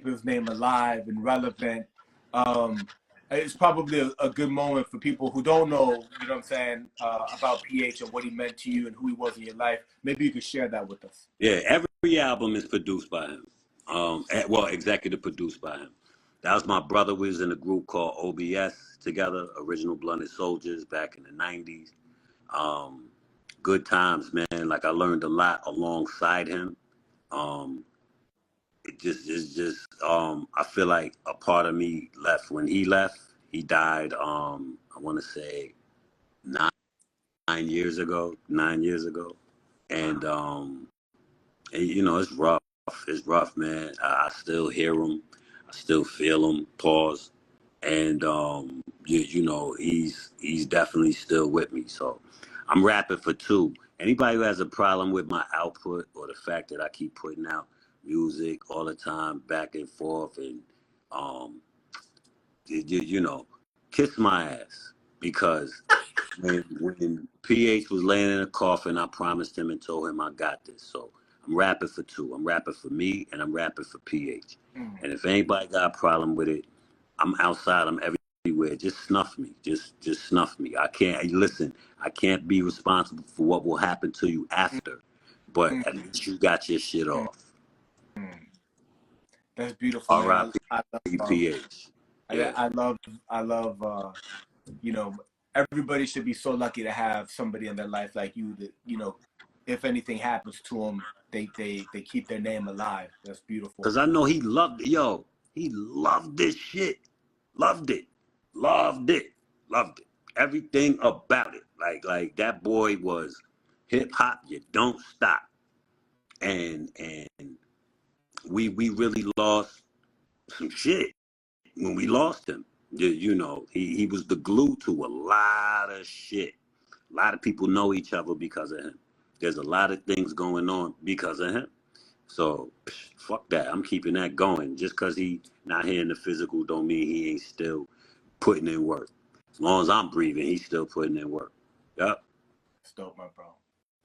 S1: his name alive and relevant. It's probably a good moment for people who don't know, you know what I'm saying, about PH and what he meant to you and who he was in your life. Maybe you could share that with us.
S3: Yeah, every album is produced by him. Executive produced by him. That was my brother. We was in a group called OBS together, Original Blunted Soldiers, back in the 90s. Good times, man. Like I learned a lot alongside him. I feel like a part of me left when he left. He died, I want to say 9 years ago. And it's rough. It's rough, man. I still hear him. I still feel him. Pause. And, he's definitely still with me. So I'm rapping for 2. Anybody who has a problem with my output or the fact that I keep putting out music all the time, back and forth, and kiss my ass, because when PH was laying in a coffin, I promised him and told him I got this. So I'm rapping for 2. I'm rapping for me, and I'm rapping for PH. And if anybody got a problem with it, I'm outside. I'm everywhere. Just snuff me. Just snuff me. I can't be responsible for what will happen to you after, but at least you got your shit off.
S1: That's beautiful, man.
S3: R.I.P. PH. Yeah.
S1: I love, you know, everybody should be so lucky to have somebody in their life like you that, you know, if anything happens to them, they keep their name alive. That's beautiful.
S3: Cause I know he loved it. Yo, he loved this shit. Loved it. Loved it. Loved it. Everything about it. Like that boy was hip hop. You don't stop. And we really lost some shit when we lost him. You know, he was the glue to a lot of shit. A lot of people know each other because of him. There's a lot of things going on because of him. So fuck that. I'm keeping that going. Just because he not here in the physical don't mean he ain't still putting in work. As long as I'm breathing, he's still putting in work. Yep.
S1: That's dope, my bro.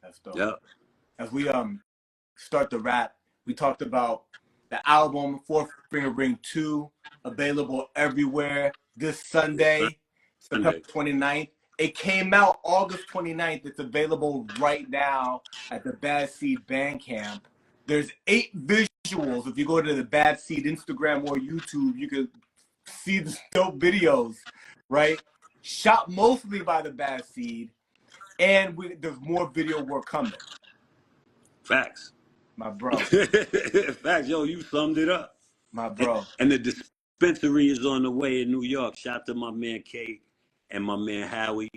S1: That's dope.
S3: Yep.
S1: As we start the wrap, we talked about the album Fourth Finger Ring 2, available everywhere this Sunday, September 29th. It came out August 29th. It's available right now at the Bad Seed Bandcamp. There's 8 visuals. If you go to the Bad Seed Instagram or YouTube, you can see the dope videos, right? Shot mostly by the Bad Seed. And there's more video work coming.
S3: Facts.
S1: My bro.
S3: Facts. Yo, you summed it up.
S1: My bro.
S3: And the dispensary is on the way in New York. Shout to my man K and my man Howie.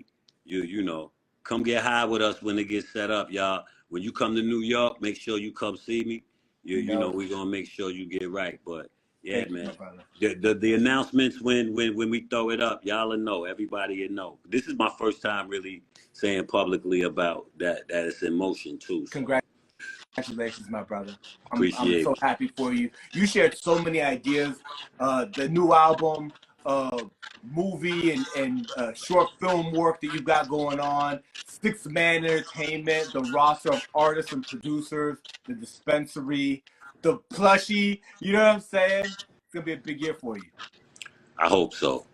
S3: You know, come get high with us when it gets set up, y'all. When you come to New York, make sure you come see me. You know, we're gonna make sure you get right. But yeah, man. The announcements when we throw it up, y'all will know. Everybody will know. This is my first time really saying publicly about that it's in motion too. So.
S1: Congratulations, my brother. I'm so happy for you. You shared so many ideas. The new album, movie and short film work that you've got going on, Six Man Entertainment, the roster of artists and producers, the dispensary, the plushie. You know what I'm saying? It's gonna be a big year for you.
S3: I hope so.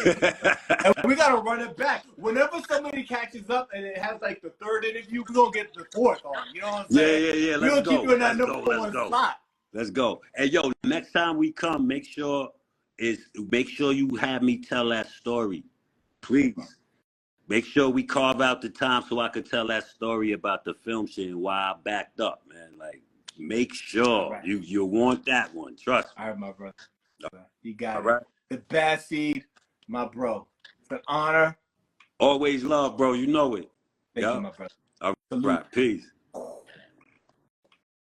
S1: And we gotta run it back. Whenever somebody catches up and it has like the 3rd interview, we're gonna get the 4th on. You know what I'm saying?
S3: Yeah.
S1: Let's go. Keep you in that number 1 slot.
S3: Let's go. Hey, yo, next time we come, make sure you have me tell that story. Please. Make sure we carve out the time so I could tell that story about the film shit and why I backed up, man. Like, make sure you want that one. Trust me.
S1: All right, my brother. You got
S3: it.
S1: All right. The Bad Seed, my bro. It's an honor.
S3: Always love, bro. You know it.
S1: Thank you, my brother.
S3: All right. Peace.